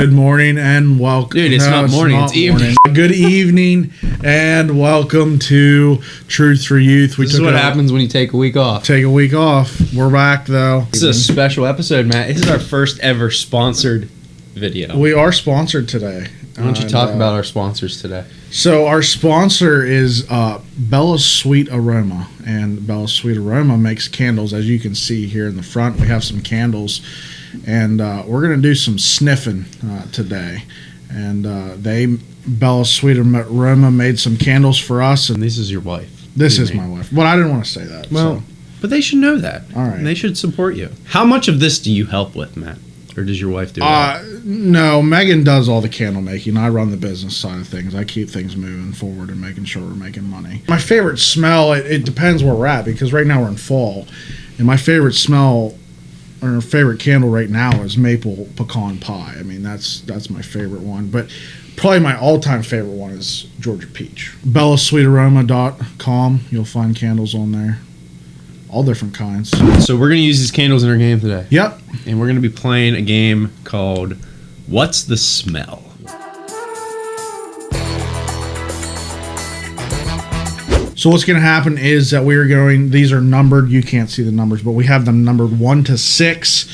Good morning and welcome. Dude, it's not morning, it's evening. Good evening and welcome to Truth4Youth. This is what happens when you take a week off. Take a week off. We're back though. This is a special episode, Matt. This is our first ever sponsored video. We are sponsored today. Why don't you talk about our sponsors today? So our sponsor is Bella's Sweet Aroma, and Bella's Sweet Aroma makes candles. As you can see here in the front, we have some candles, and we're going to do some sniffing today. And Bella's Sweet Aroma made some candles for us. And this is your wife. This is my wife. But I didn't want to say that. Well, but they should know that. All right. And they should support you. How much of this do you help with, Matt? Or does your wife do that? No, Megan does all the candle making. I run the business side of things. I keep things moving forward and making sure we're making money. My favorite smell, it depends where we're at, because right now we're in fall. And my favorite smell, or favorite candle right now, is maple pecan pie. I mean, that's my favorite one. But probably my all-time favorite one is Georgia peach. BellaSweetAroma.com. You'll find candles on there. All different kinds. So we're going to use these candles in our game today. Yep. And we're going to be playing a game called What's the Smell? So what's going to happen is that these are numbered. You can't see the numbers, but we have them numbered 1 to 6.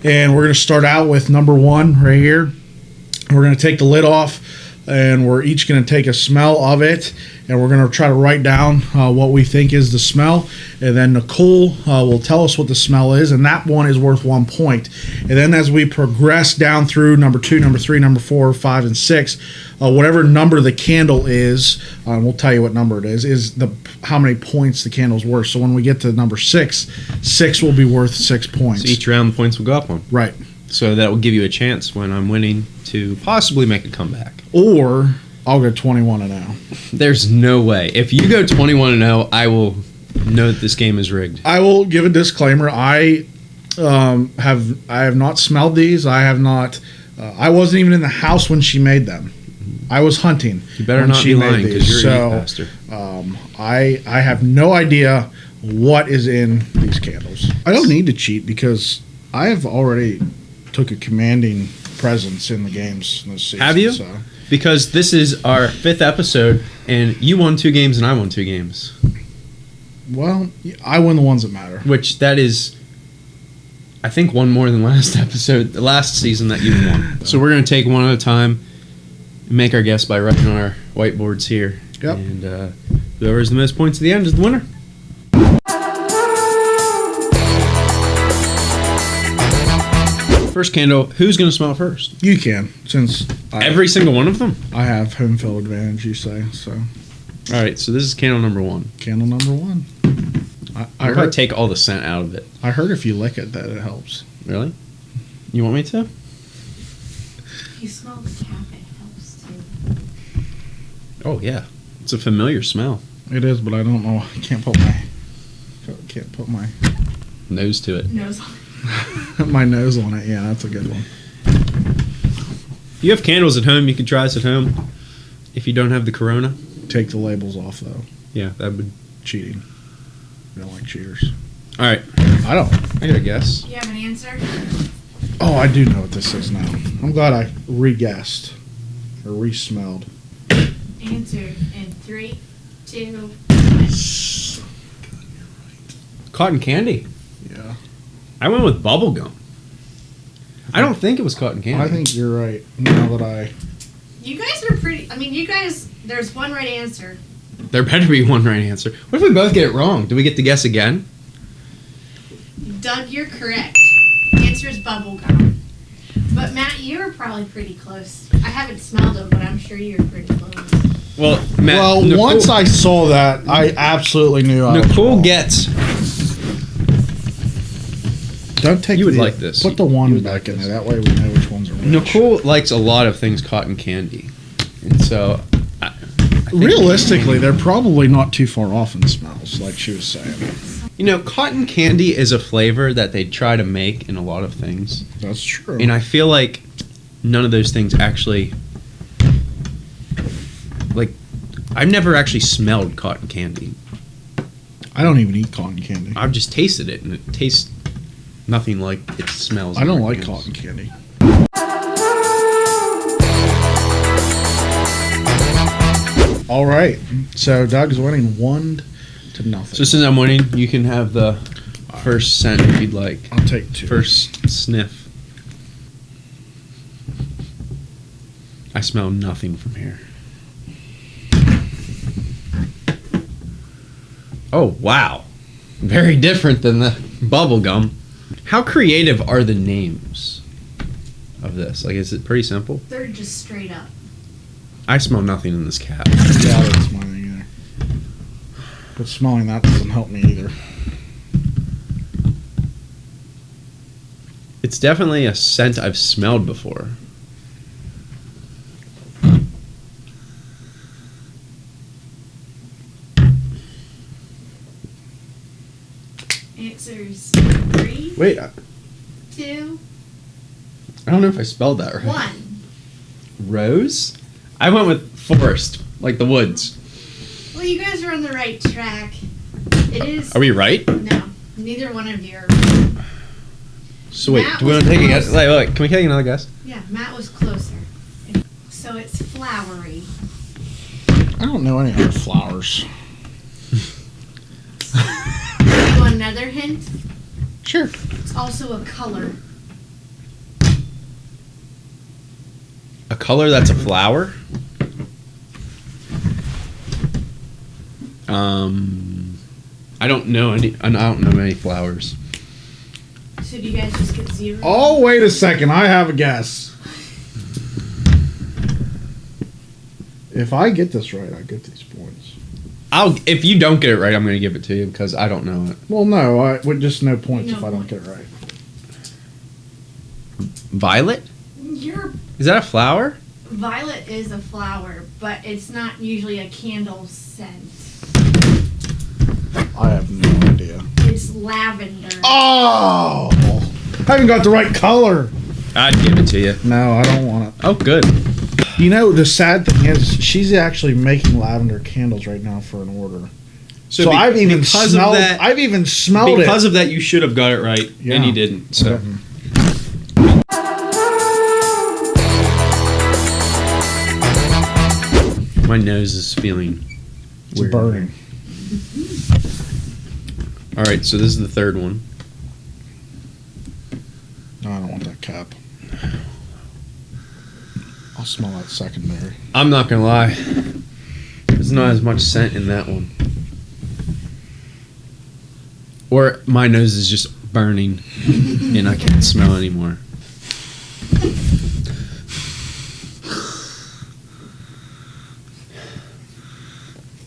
And we're going to start out with number 1 right here. We're going to take the lid off, and we're each going to take a smell of it, and we're going to try to write down what we think is the smell. And then Nicole will tell us what the smell is, and that one is worth 1 point. And then as we progress down through number 2, number 3, number 4, 5, and 6, whatever number the candle is, we'll tell you what number it is how many points the candle's worth. So when we get to number 6, 6 will be worth 6 points. So each round the points will go up one. Right. So that will give you a chance when I'm winning to possibly make a comeback. Or I'll go 21-0. There's no way. If you go 21-0, I will know that this game is rigged. I will give a disclaimer. I have not smelled these. I have not. I wasn't even in the house when she made them. I was hunting. You better not be lying, because you're a pastor. I have no idea what is in these candles. I don't need to cheat because I have already took a commanding presence in the games this season. Have you? So. Because this is our 5th episode, and you won 2 games and I won 2 games. Well, I win the ones that matter. Which that is, I think, one more than last episode, the last season that you won. So we're going to take one at a time and make our guess by writing on our whiteboards here. Yep. And whoever has the most points at the end is the winner. First candle, who's going to smell first? You can, since every single one of them? I have home field advantage, you say, so. All right, so this is candle number 1. Candle number 1. I heard take all the scent out of it. I heard if you lick it that it helps. Really? You want me to? You smell the cap, it helps too. Oh, yeah. It's a familiar smell. It is, but I don't know. I can't put my Nose to it. Nose on it. my nose on it. Yeah, that's a good one. If you have candles at home, you can try this at home. If you don't have the Corona. Take the labels off, though. Yeah, that would... Cheating. We don't like cheaters. All right. I don't. I got a guess. You have an answer? Oh, I do know what this is now. I'm glad I re-guessed. Or re-smelled. Answer in 3, 2, 1. Cotton candy. Yeah. I went with bubble gum. I don't think it was cotton candy. I think you're right. Now that You guys are pretty... I mean, you guys... There's one right answer. There better be one right answer. What if we both get it wrong? Do we get to guess again? Doug, you're correct. Answer is bubblegum. But Matt, you're probably pretty close. I haven't smelled them, but I'm sure you're pretty close. Well, Matt... once I saw that, I absolutely knew I was Nicole wrong. gets... Don't take You would like this. Put the one back in there. That way we know which ones are which. Nicole likes a lot of things cotton candy. And so... I think realistically, they're probably not too far off in smells, like she was saying. You know, cotton candy is a flavor that they try to make in a lot of things. That's true. And I feel like none of those things actually... Like, I've never actually smelled cotton candy. I don't even eat cotton candy. I've just tasted it, and it tastes nothing like it smells. I don't like like cotton candy. All right. So Doug's winning 1-0. So since I'm winning, you can have the first scent if you'd like. I'll take 2. First sniff. I smell nothing from here. Oh, wow. Very different than the bubble gum. How creative are the names of this? Like, is it pretty simple? They're just straight up. I smell nothing in this cap. Yeah, I don't smell anything either. But smelling that doesn't help me either. It's definitely a scent I've smelled before. Answers 3, Wait, 2, I don't know if I spelled that right. 1. Rose? I went with forest, like the woods. Well, you guys are on the right track. It is. Are we right? No, neither one of you are right. So wait, Matt do we want to was take a guess? close. Wait, can we take another guess? Yeah, Matt was closer. So it's flowery. I don't know any other flowers. You want another hint? Sure. It's also a color. A color that's a flower? I don't know any flowers. So do you guys just get 0? Oh, wait a second. I have a guess. If I get this right, I get these points. If you don't get it right, I'm going to give it to you because I don't know it. Well, no, I would just no points No if I don't points. get it right. Violet? Your Is that a flower? violet is a flower, but it's not usually a candle scent. I have no idea. It's lavender. Oh! I haven't got the right color. I'd give it to you. No, I don't want it. Oh, good. You know, the sad thing is, she's actually making lavender candles right now for an order. So I've even smelled. I've even smelled it. Because of that, you should have got it right, Yeah. and you didn't. So. My nose is feeling It's weird. burning. All right, so this is the third one. No, I don't want that cap. I'll smell that secondary. I'm not gonna lie. There's not as much scent in that one. Or my nose is just burning, and I can't smell anymore.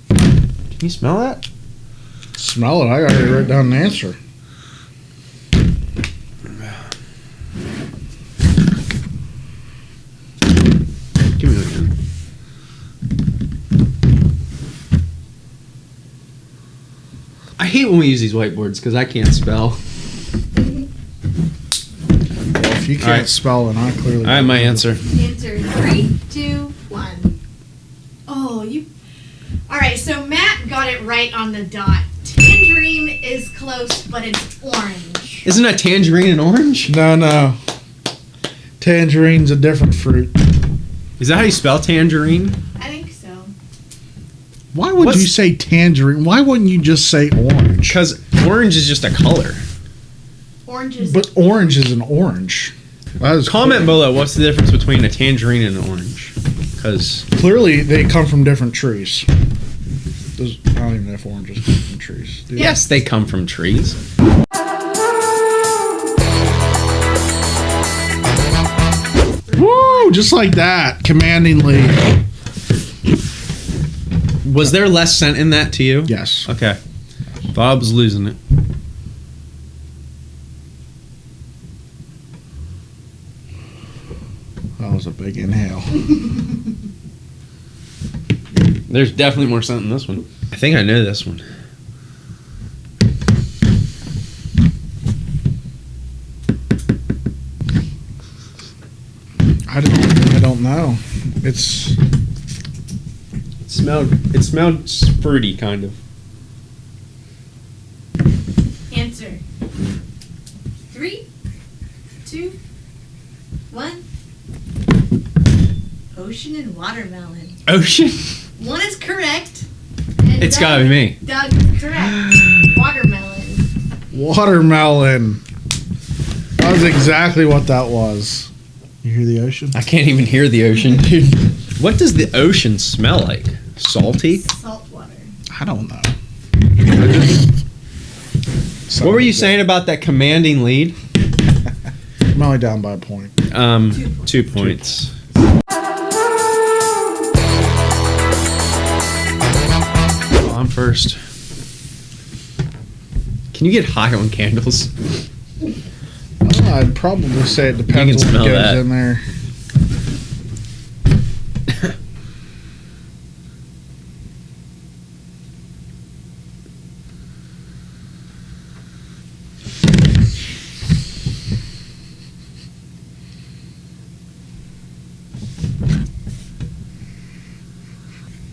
Can you smell that? Smell it. I gotta write down the answer. Give me that again. I hate when we use these whiteboards because I can't spell. Well, if you can't All right. spell, then I clearly. I have my answer. Answer 3, 2, 1. Oh, you. All right, so Matt got it right on the dot. Tangerine is close, but it's orange. Isn't a tangerine an orange? No. Tangerine's a different fruit. Is that how you spell tangerine? I think so. Why would What's- you say tangerine? Why wouldn't you just say orange? Because orange is just a color. Orange is. But orange is an orange. That is Comment below what's the difference between a tangerine and an orange. Because Clearly, they come from different trees. I don't even know if oranges come from trees. Do they? yes, they come from trees. Woo! Just like that, commandingly. Was there less scent in that to you? Yes. Okay. Thought I was losing it. That was a big inhale. There's definitely more scent in this one. I think I know this one. I don't know. It's It smelled fruity, kind of. Answer 3, 2, 1. Ocean and watermelon. Ocean? One is correct. And It's gotta be me. Doug is correct. Watermelon. Watermelon. That was exactly what that was. You hear the ocean? I can't even hear the ocean, dude. What does the ocean smell like? Salty? Salt water. I don't know. What were you saying about that commanding lead? I'm only down by a point. 2 points. Oh, I'm first. Can you get high on candles? I'd probably say it depends You can what smell goes that. in there.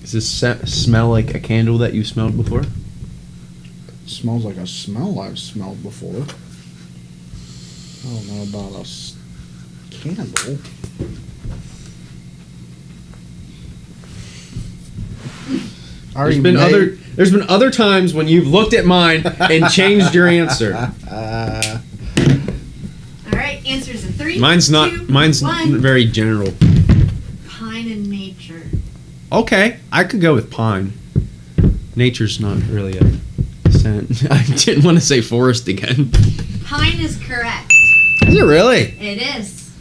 Does this smell like a candle that you smelled before? Smells like a smell I've smelled before. I don't know about a candle. There's been other times when you've looked at mine and changed your answer. All right, answers in 3. Mine's 2, mine's 1. very general. Pine and nature. Okay, I could go with pine. Nature's not really a scent. I didn't want to say forest again. Pine is correct. Is it really? It is.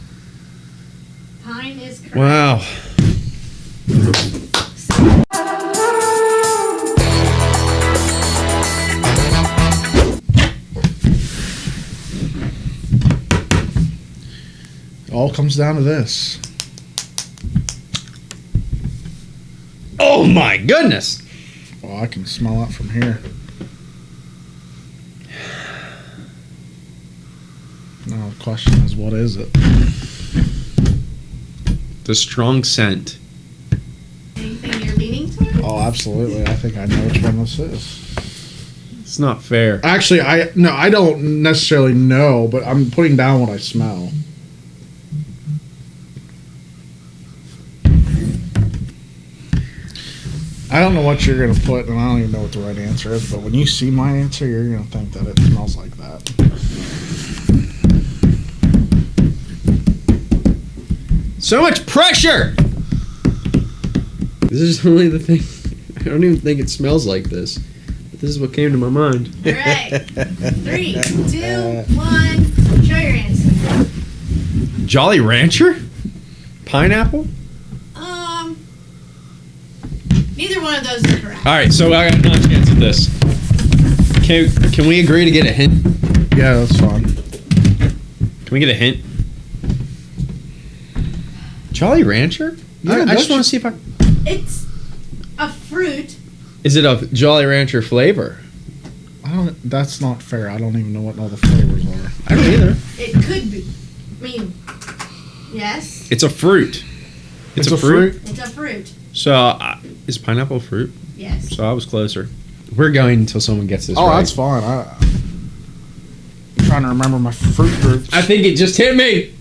Pine is correct. Wow. It all comes down to this. Oh my goodness. Oh, I can smell it from here. Now the question is, what is it? The strong scent. Anything you're leaning towards? Oh, absolutely. I think I know which one this is. It's not fair. Actually, I don't necessarily know, but I'm putting down what I smell. I don't know what you're going to put, and I don't even know what the right answer is, but when you see my answer, you're going to think that it smells like that. So much pressure! This is really the thing. I don't even think it smells like this. But this is what came to my mind. All right. 3, 2, 1. Show your answer. Jolly Rancher? Pineapple? Neither one of those is correct. Alright, so I got another chance at this. Can we agree to get a hint? Yeah, that's fine. Can we get a hint? Jolly Rancher? Yeah, I just want to see if I... It's a fruit. Is it a Jolly Rancher flavor? That's not fair. I don't even know what all the flavors are. I don't either. It could be. I mean, yes. It's a fruit. It's a fruit? It's a fruit. So, is pineapple a fruit? Yes. So I was closer. We're going until someone gets this right. That's fine. I'm trying to remember my fruit groups. I think it just hit me.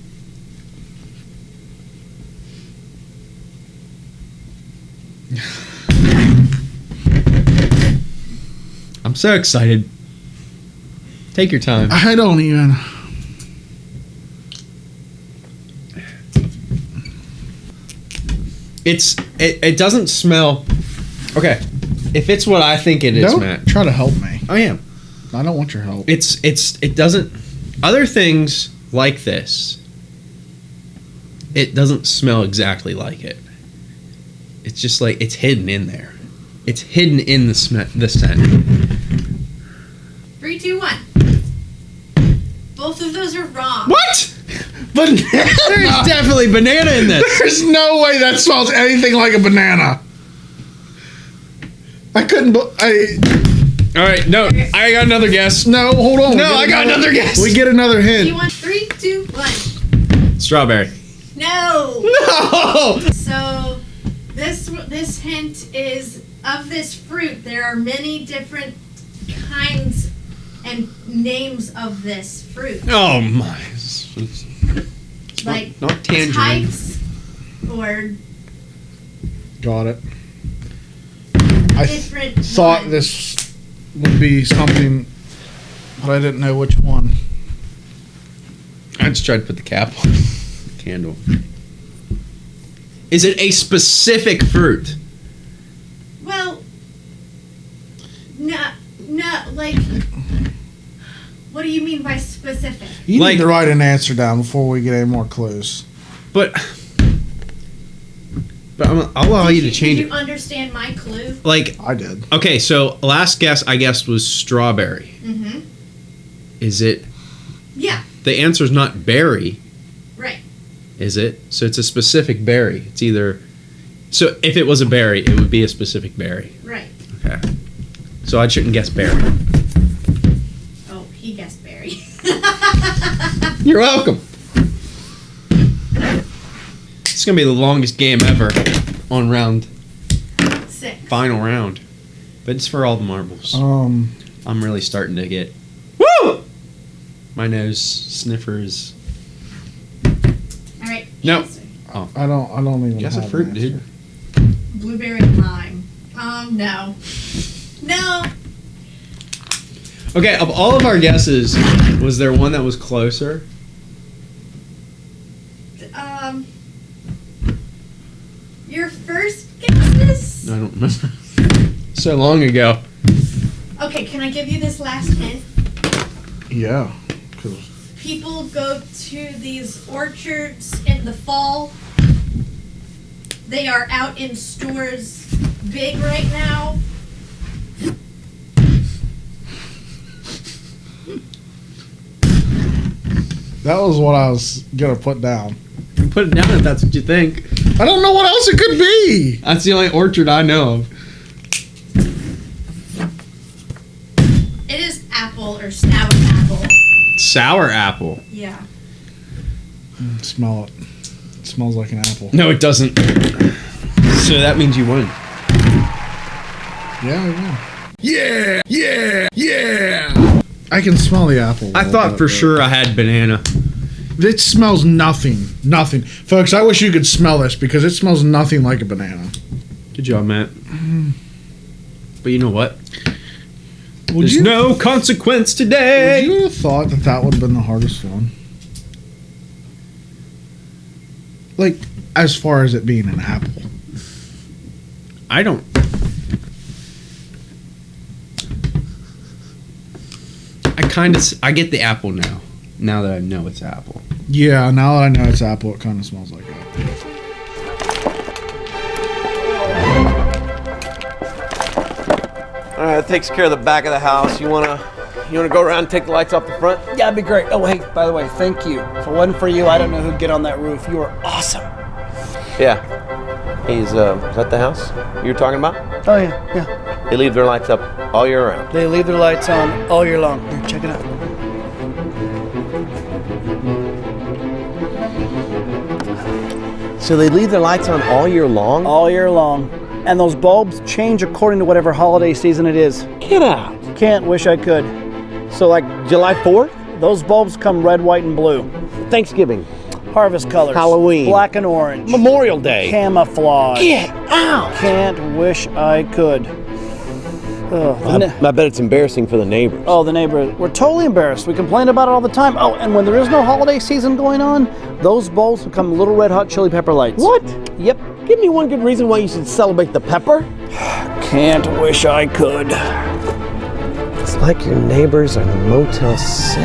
I'm so excited. Take your time. I don't even. It doesn't smell. Okay, if it's what I think it is, Don't Matt. try to help me. I am. I don't want your help. It doesn't. Other things like this. It doesn't smell exactly like it. It's just like it's hidden in there. It's hidden in the scent. 3, 2, 1. Both of those are wrong. What? Banana. There's definitely banana in this. There's no way that smells anything like a banana. I couldn't. All right, no, I got another guess. No, hold on. No, I got another guess. We get another hint. You want 3, 2, 1. Strawberry. No. No. So this hint is of this fruit. There are many different kinds and names of this fruit. Oh my. It's Like not tangerine. types or Got it. I different thought one. this would be something, but I didn't know which one. I just tried to put the cap on the candle. Is it a specific fruit? Well, no, like, what do you mean by specific? You Like- need to write an answer down before we get any more clues. But I'll allow you to change Did it. you understand my clue? Like, I did. okay, so last guess I guessed was strawberry. Mm-hmm. Is it? Yeah, The answer's not berry, right. is it? So it's a specific berry. It's either. So if it was a berry, it would be a specific berry. Right. Okay. So I shouldn't guess berry. Oh, he guessed berry. You're welcome. It's gonna be the longest game ever on round 6. final round, but it's for all the marbles. Um, I'm really starting to get woo. My nose sniffers. All right. No. answer. I don't even. Guess a have fruit, an dude. answer. Blueberry and lime. No. No. Okay, of all of our guesses, was there one that was closer? Your first guesses? I don't remember. So long ago. Okay, can I give you this last hint? Yeah, because People go to these orchards in the fall. They are out in stores big right now. that was what I was gonna put down. Put it down if that's what you think. I don't know what else it could be. That's the only orchard I know of. It is apple or sour apple. Sour apple. Yeah. Smell it. It smells like an apple. No, it doesn't. So that means you won. Yeah, I will. Yeah, yeah, yeah. I can smell the apple. I thought for sure I had banana. It smells nothing. Nothing. Folks, I wish you could smell this because it smells nothing like a banana. Good job, Matt. But you know what? Would There's you, no consequence would today. you have thought that would have been the hardest one? Like, as far as it being an apple. I don't. I get the apple now. Now that I know it's apple. Yeah, now that I know it's apple, it kind of smells like apple. All right, that takes care of the back of the house. You wanna go around and take the lights off the front? Yeah, that'd be great. Oh, hey, by the way, thank you. If it wasn't for you, I don't know who'd get on that roof. You are awesome. Yeah. Is that the house you were talking about? Oh, yeah. They leave their lights up all year round. They leave their lights on all year long. Here, check it out. So they leave their lights on all year long? All year long. And those bulbs change according to whatever holiday season it is. Get out. Can't, wish I could. So like July 4th? Those bulbs come red, white, and blue. Thanksgiving. Harvest colors. Halloween. Black and orange. Memorial Day. Camouflage. Get out. Can't, wish I could. I bet it's embarrassing for the neighbors. Oh, the neighbors. We're totally embarrassed. We complain about it all the time. Oh, and when there is no holiday season going on, those bulbs become little red hot chili pepper lights. What? Yep. Give me one good reason why you should celebrate the pepper. Can't, wish I could. It's like your neighbors are the Motel 6.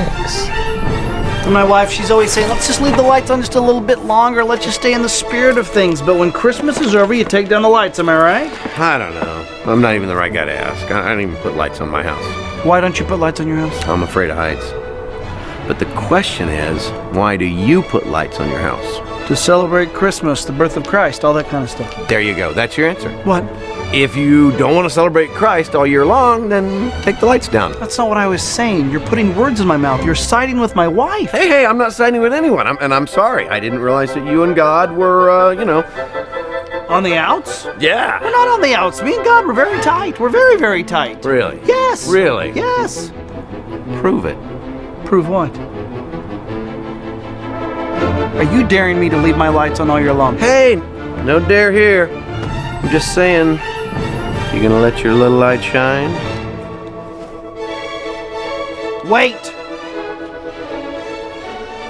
And my wife, she's always saying, let's just leave the lights on just a little bit longer. Let's just stay in the spirit of things. But when Christmas is over, you take down the lights. Am I right? I don't know. I'm not even the right guy to ask. I don't even put lights on my house. Why don't you put lights on your house? I'm afraid of heights. But the question is, why do you put lights on your house? To celebrate Christmas, the birth of Christ, all that kind of stuff. There you go. That's your answer. What? If you don't want to celebrate Christ all year long, then take the lights down. That's not what I was saying. You're putting words in my mouth. You're siding with my wife. Hey, I'm not siding with anyone. I'm sorry. I didn't realize that you and God were, On the outs? Yeah. We're not on the outs. Me and God, we're very tight. We're very, very tight. Really? Yes. Really? Yes. Prove it. Prove what? Are you daring me to leave my lights on all year long? Hey, no dare here. I'm just saying, You gonna let your little light shine? Wait!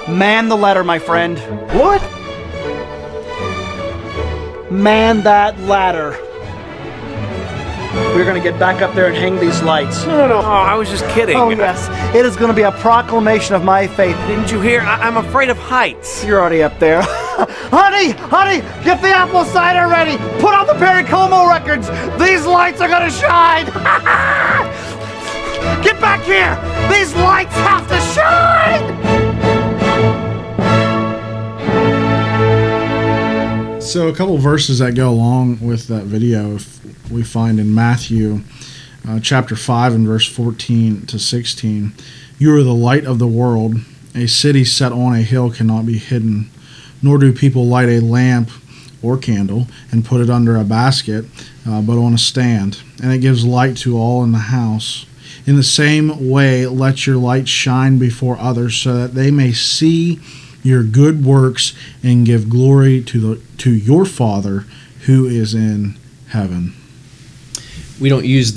Man the ladder, my friend. What? Man that ladder. We're gonna get back up there and hang these lights. No. Oh, I was just kidding. Oh yes, it is gonna be a proclamation of my faith. Didn't you hear? I'm afraid of heights. You're already up there. Honey, get the apple cider ready. Put on the Perry Como records. These lights are gonna shine. Get back here. These lights have to shine. So a couple verses that go along with that video we find in Matthew chapter 5 and verse 14 to 16. You are the light of the world. A city set on a hill cannot be hidden, nor do people light a lamp or candle and put it under a basket, but on a stand, and it gives light to all in the house. In the same way, let your light shine before others, so that they may see your good works and give glory to your Father who is in heaven. We don't use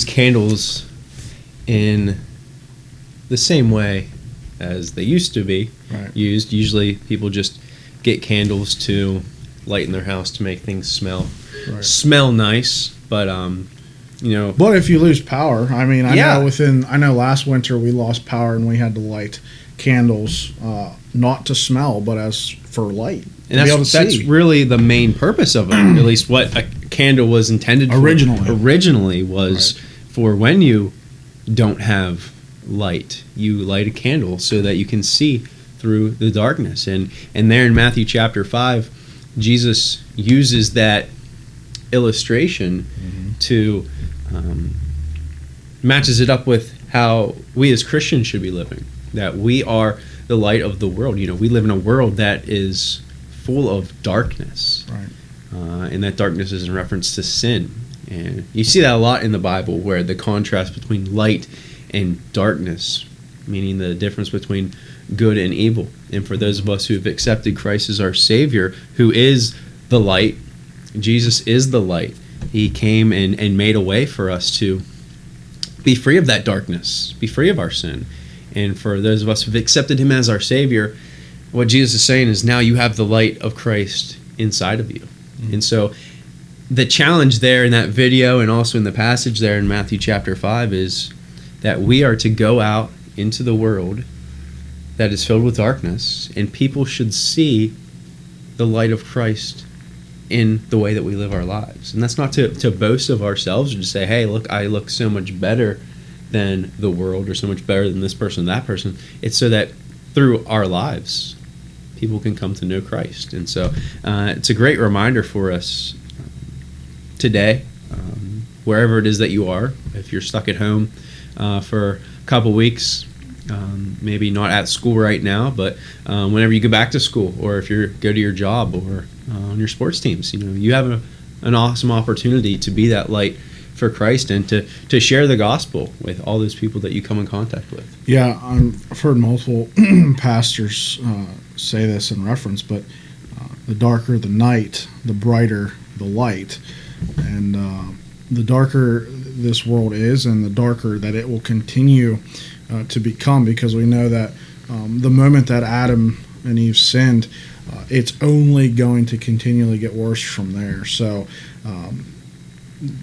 candles in the same way as they used to be used. Usually people just get candles to light in their house to make things smell nice, but But if you lose power, I mean, I know last winter we lost power and we had to light candles, not to smell, but as for light. And that's really the main purpose of it. At least what a candle was intended for. Originally was for when you don't have light, you light a candle so that you can see through the darkness. And there in Matthew chapter 5, Jesus uses that illustration to matches it up with how we as Christians should be living. That we are the light of the world. We live in a world that is full of darkness, and that darkness is in reference to sin. And you see that a lot in the Bible, where the contrast between light and darkness, meaning the difference between good and evil. And for those of us who have accepted Christ as our Savior, who is the light, Jesus is the light. He came and made a way for us to be free of that darkness, be free of our sin. And for those of us who've accepted Him as our Savior, what Jesus is saying is now you have the light of Christ inside of you. And so the challenge there in that video and also in the passage there in Matthew chapter 5 is that we are to go out into the world that is filled with darkness, and people should see the light of Christ in the way that we live our lives. And that's not to boast of ourselves or to say, hey, look, I look so much better than the world or so much better than this person, that person. It's so that through our lives, people can come to know Christ. And so it's a great reminder for us today, wherever it is that you are. If you're stuck at home for a couple weeks, maybe not at school right now, but whenever you go back to school, or if you go to your job or on your sports teams, you have an awesome opportunity to be that light for Christ and to share the gospel with all those people that you come in contact with. Yeah, I've heard multiple pastors say this in reference, but the darker the night, the brighter the light. And the darker this world is, and the darker that it will continue to become, because we know that the moment that Adam and Eve sinned, it's only going to continually get worse from there. So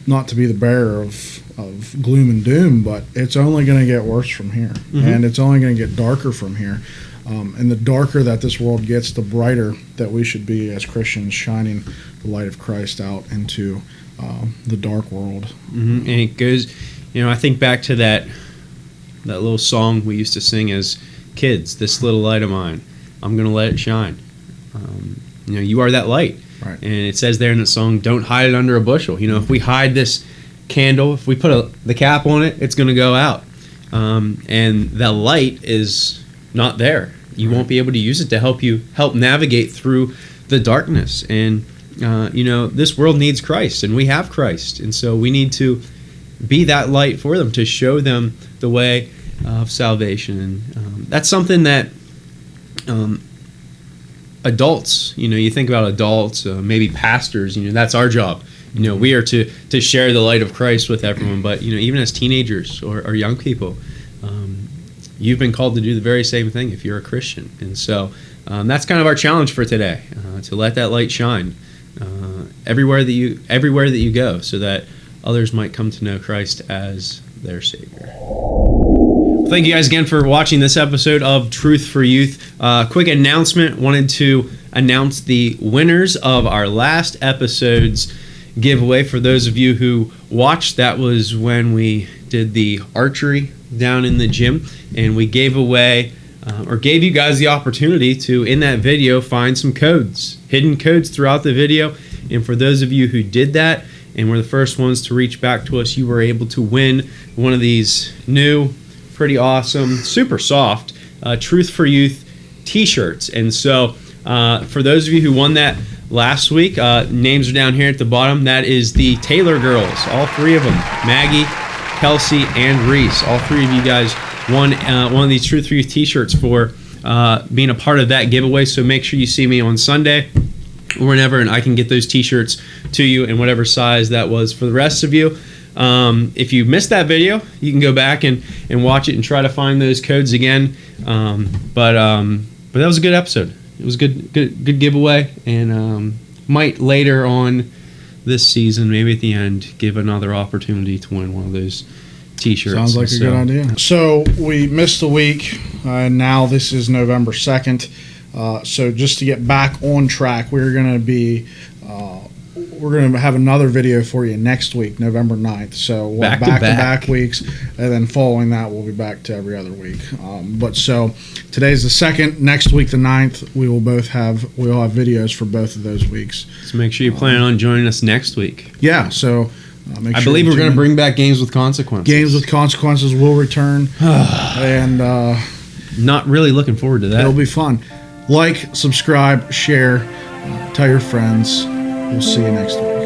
not to be the bearer of gloom and doom, but it's only going to get worse from here. And it's only going to get darker from here. And the darker that this world gets, the brighter that we should be as Christians, shining the light of Christ out into the dark world. And it goes, I think back to that little song we used to sing as kids, "This little light of mine, I'm going to let it shine." You are that light. Right. And it says there in the song, don't hide it under a bushel. If we hide this candle, if we put the cap on it, it's going to go out. And the light is not there. You won't be able to use it to help navigate through the darkness. And, this world needs Christ, and we have Christ. And so we need to be that light for them, to show them the way of salvation. And that's something that adults, you think about adults, maybe pastors, that's our job, we are to share the light of Christ with everyone. But even as teenagers or young people, you've been called to do the very same thing if you're a Christian. And so that's kind of our challenge for today, to let that light shine everywhere that you go, so that others might come to know Christ as their Savior. Thank you guys again for watching this episode of Truth for Youth. Quick announcement. Wanted to announce the winners of our last episode's giveaway. For those of you who watched, that was when we did the archery down in the gym, and we gave away or gave you guys the opportunity to, in that video, find some codes, hidden codes throughout the video. And for those of you who did that and were the first ones to reach back to us, you were able to win one of these new, pretty awesome, super soft Truth for Youth t-shirts. And so for those of you who won that last week, names are down here at the bottom. That is the Taylor girls, all three of them, Maggie, Kelsey, and Reese. All three of you guys won one of these Truth for Youth t-shirts for being a part of that giveaway. So make sure you see me on Sunday or whenever, and I can get those t-shirts to you in whatever size that was. For the rest of you, if you missed that video, you can go back and watch it and try to find those codes again. But that was a good episode. It was a good giveaway, and might later on this season, maybe at the end, give another opportunity to win one of those t-shirts. Sounds like a good idea. So we missed a week, and now this is November 2nd. So just to get back on track, we're going to have another video for you next week, November 9th. So we'll have back-to-back weeks, and then following that, we'll be back to every other week. But so today's the 2nd. Next week, the 9th, we'll have videos for both of those weeks. So make sure you plan on joining us next week. Yeah. So make sure I believe we're going to bring back Games with Consequences. Games with Consequences will return, and not really looking forward to that. It'll be fun. Like, subscribe, share, tell your friends. We'll see you next week.